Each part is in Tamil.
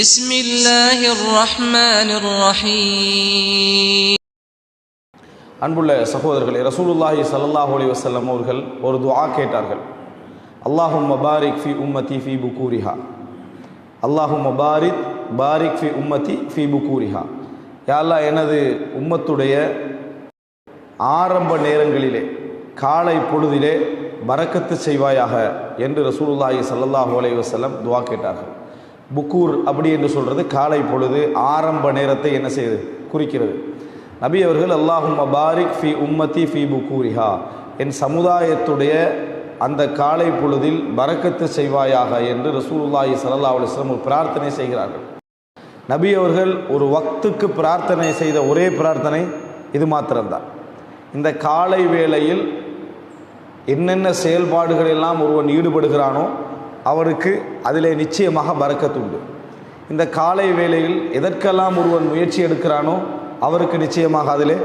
بسم الله الرحمن الرحيم. அன்புள்ள சகோதரர்களே, ரசூலுல்லாஹி ஸல்லல்லாஹு அலைஹி வஸல்லம் அவர்கள் ஒரு துஆ கேட்டார்கள். அல்லாஹும்ம பாரிக் ஃபி உம்மதி ஃபி புகூரிஹா, அல்லாஹும்ம பாரிக் ஃபி உம்மதி ஃபி புகூரிஹா. யா அல்லாஹ், எனது உம்மத்துடைய ஆரம்ப நேரங்களிலே, காலை பொழுதிலே பரக்கத்து செய்வாயாக என்று ரசூலுல்லாஹி ஸல்லல்லாஹு அலைஹி வஸல்லம் துஆ கேட்டார்கள். புக்கூர் அப்படி என்று சொல்கிறது காலை பொழுது, ஆரம்ப நேரத்தை என்ன செய்யுது, குறிக்கிறது. நபி அவர்கள் அல்லாஹும்ம பாரிக் ஃபி உம்மதி ஃபி புக்கூரிஹா, என் சமுதாயத்துடைய அந்த காலை பொழுதில் பரக்கத்து செய்வாயாக என்று ரசூலுல்லாஹி ஸல்லல்லாஹு அலைஹி வஸல்லம் ஒரு பிரார்த்தனை செய்கிறார்கள். நபி அவர்கள் ஒரு வக்துக்கு பிரார்த்தனை செய்த ஒரே பிரார்த்தனை இது மாத்திரம்தான். இந்த காலை வேளையில் என்னென்ன செயல்பாடுகள் எல்லாம் ஒருவன் ஈடுபடுகிறானோ அவருக்கு அதிலே நிச்சயமாக பரக்கத்து உண்டு. இந்த காலை வேளையில் எதற்கெல்லாம் ஒருவன் முயற்சி எடுக்கிறானோ அவருக்கு நிச்சயமாக அதிலே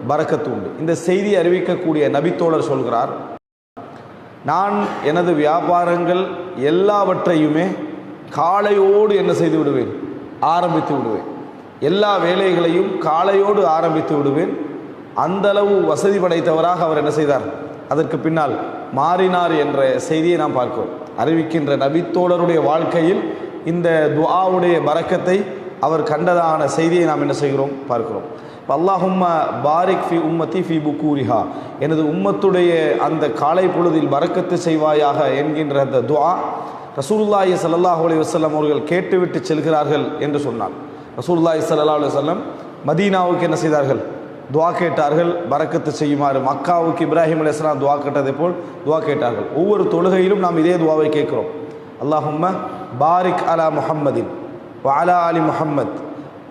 பரக்கத்து உண்டு. இந்த செய்தி அறிவிக்கக்கூடிய நபித்தோழர் சொல்கிறார், நான் எனது வியாபாரங்கள் எல்லாவற்றையுமே காலையோடு என்ன செய்து விடுவேன், ஆரம்பித்து விடுவேன். எல்லா வேலைகளையும் காலையோடு ஆரம்பித்து விடுவேன். அந்தளவு வசதி படைத்தவராக அவர் என்ன செய்தார், அதற்கு பின்னால் மாறினார் என்ற செய்தியை நாம் பார்க்கிறோம். அறிவிக்கின்ற நபித்தோழருடைய வாழ்க்கையில் இந்த துஆவுடைய பரக்கத்தை அவர் கண்டதான செய்தியை நாம் என்ன செய்கிறோம், பார்க்கிறோம். அல்லாஹும்ம பாரிக் ஃபி உம்மதி ஃபி புகூரிஹா, எனது உம்மத்துடைய அந்த காலை பொழுதில் பரக்கத்து செய்வாயாக என்கின்ற அந்த துஆ ரசூலுல்லாஹி ஸல்லல்லாஹு அலைஹி வஸல்லம் அவர்கள் கேட்டுவிட்டு செல்கிறார்கள் என்று சொன்னார். ரசூலுல்லாஹி ஸல்லல்லாஹு அலைஹி வஸல்லம் மதீனாவுக்கு என்ன செய்தார்கள், துஆ கேட்டார்கள், பரக்கத்து செய்யுமாறு. மக்காவுக்கு இப்ராஹிம் அலைஹிஸ்ஸலாம் துஆ கேட்டதை போல் துஆ கேட்டார்கள். ஒவ்வொரு தொழுகையிலும் நாம் இதே துஆவை கேட்கிறோம். அல்லாஹும்ம பாரிக் அலா முஹம்மதின் வ அலா அலி முஹம்மத்,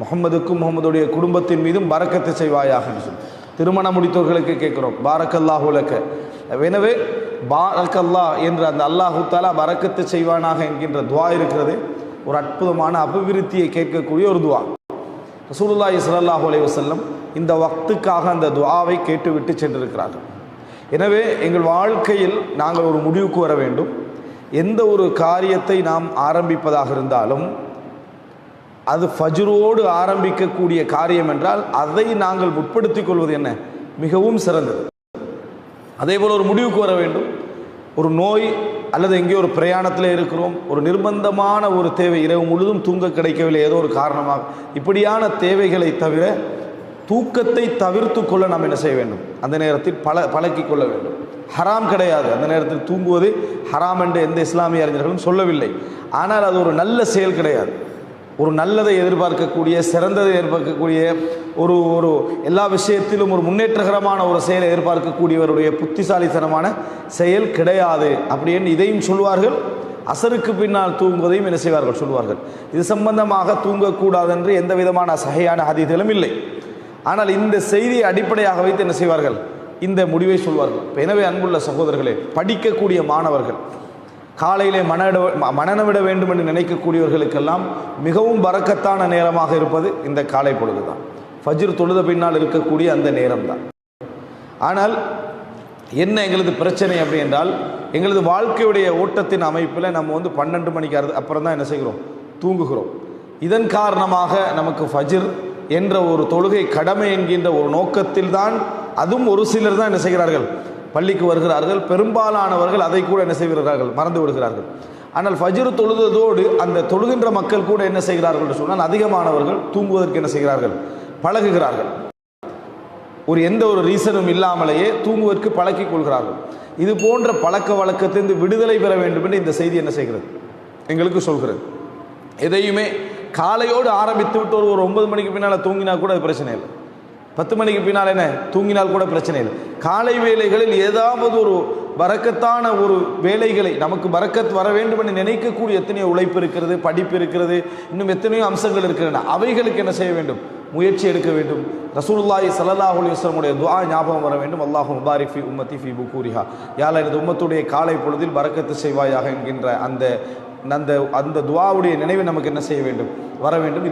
முஹம்மதுக்கும் முஹம்மதுடைய குடும்பத்தின் மீதும் பரக்கத்து செய்வாயாக என்று சொல்லி திருமணம் முடித்தவர்களுக்கு கேட்கிறோம், பாரக்கல்லாஹு லக்க. எனவே பாரக்கல்லாஹ் என்று அந்த அல்லாஹு தஆலா பரக்கத்து செய்வானாக என்கின்ற துஆ இருக்கிறது, ஒரு அற்புதமான அபிவிருத்தியை கேட்கக்கூடிய ஒரு துஆ. ரசூலுல்லாஹி ஸல்லல்லாஹு அலைஹி வஸல்லம் இந்த வக்துக்காக அந்த துஆவை கேட்டுவிட்டு சென்றிருக்கிறார்கள். எனவே எங்கள் வாழ்க்கையில் நாங்கள் ஒரு முடிவுக்கு வர வேண்டும். எந்த ஒரு காரியத்தை நாம் ஆரம்பிப்பதாக இருந்தாலும் அது ஃபஜ்ரோடு ஆரம்பிக்கக்கூடிய காரியம் என்றால் அதை நாங்கள் முற்படுத்திக் கொள்வது என்ன மிகவும் சிறந்தது. அதே போல் ஒரு முடிவுக்கு வர வேண்டும். ஒரு நோய் அல்லது எங்கேயோ ஒரு பிரயாணத்தில் இருக்கிறோம், ஒரு நிர்பந்தமான ஒரு தேவை, இரவு முழுதும் தூங்க கிடைக்கவில்லை ஏதோ ஒரு காரணமாக, இப்படியான தேவைகளை தவிர தூக்கத்தை தவிர்த்து கொள்ள நாம் என்ன செய்ய வேண்டும், அந்த நேரத்தில் பழக்கி கொள்ள வேண்டும். ஹராம் கிடையாது, அந்த நேரத்தில் தூங்குவது ஹராம் என்று எந்த இஸ்லாமிய அறிஞர்களும் சொல்லவில்லை. ஆனால் அது ஒரு நல்ல செயல் கிடையாது. ஒரு நல்லதை எதிர்பார்க்கக்கூடிய, சிறந்ததை எதிர்பார்க்கக்கூடிய, ஒரு ஒரு எல்லா விஷயத்திலும் ஒரு முன்னேற்றகரமான ஒரு செயலை எதிர்பார்க்கக்கூடியவருடைய புத்திசாலித்தனமான செயல் கிடையாது. அப்படின்னு இதையும் சொல்வார்கள். அசருக்கு பின்னால் தூங்குவதையும் என்ன செய்வார்கள், சொல்வார்கள். இது சம்பந்தமாக தூங்கக்கூடாது என்று எந்த விதமான சஹீஹான ஹதீஸ்களும் இல்லை. ஆனால் இந்த செய்தியை அடிப்படையாக வைத்து என்ன செய்வார்கள், இந்த முடிவை சொல்வார்கள். எனவே அன்புள்ள சகோதரர்களே, படிக்கக்கூடிய மாணவர்கள் காலையிலே மனநமிட வேண்டும் என்று நினைக்கக்கூடியவர்களுக்கெல்லாம் மிகவும் பரக்கத்தான நேரமாக இருப்பது இந்த காலை பொழுது தான். ஃபஜ்ர் தொழுத பின்னால் இருக்கக்கூடிய அந்த நேரம் தான். ஆனால் என்ன எங்களது பிரச்சனை அப்படி என்றால், எங்களது வாழ்க்கையுடைய ஓட்டத்தின் அமைப்பில் நம்ம 12 மணிக்கு அப்புறம் தான் என்ன செய்கிறோம், தூங்குகிறோம். இதன் காரணமாக நமக்கு ஃபஜ்ர் என்ற ஒரு தொழுகை கடமை என்கின்ற ஒரு நோக்கத்தில் தான், அதுவும் ஒரு சிலர் தான் என்ன செய்கிறார்கள், பள்ளிக்கு வருகிறார்கள். பெரும்பாலானவர்கள் அதை கூட என்ன செய்கிறார்கள், மறந்து விடுகிறார்கள். ஆனால் ஃபஜ்ர் தொழுததோடு அந்த தொழுகின்ற மக்கள் கூட என்ன செய்கிறார்கள் என்று சொன்னால், அதிகமானவர்கள் தூங்குவதற்கு என்ன செய்கிறார்கள், பழகுகிறார்கள். எந்த ஒரு ரீசனும் இல்லாமலேயே தூங்குவதற்கு பழக்கிக் கொள்கிறார்கள். இது போன்ற பழக்க வழக்கத்திலிருந்து விடுதலை பெற வேண்டும் என்று இந்த செய்தி என்ன செய்கிறது, எங்களுக்கு சொல்கிறது. எதையுமே காலையோடு ஆரம்பித்து விட்டு ஒரு 9 மணிக்கு பின்னால் தூங்கினா கூட அது பிரச்சனை இல்லை. 10 மணிக்கு பின்னால் என்ன தூங்கினால் கூட பிரச்சனை இல்லை. காலை வேளைகளில் ஏதாவது ஒரு பரக்கத்தான ஒரு வேலைகளை, நமக்கு பரக்கத் வர வேண்டும் என்று நினைக்கக்கூடிய எத்தனையோ உழைப்பு இருக்கிறது, படிப்பு இருக்கிறது, இன்னும் எத்தனையோ அம்சங்கள் இருக்கின்றன. அவைகளுக்கு என்ன செய்ய வேண்டும், முயற்சி எடுக்க வேண்டும். ரசூலுல்லாஹி ஸல்லல்லாஹு அலைஹி வஸல்லம் உடைய துஆ ஞாபகம் வர வேண்டும். அல்லாஹும்ம பாரிக் ஃபி உம்மதி ஃபி புகூரிஹா, யா அல்லாஹ், எனது உம்மத்துடைய காலை பொழுதில் பரக்கத்து செய்வாயாக என்கின்ற அந்த துஆவுடைய நினைவு நமக்கு என்ன செய்ய வேண்டும், வர வேண்டும்.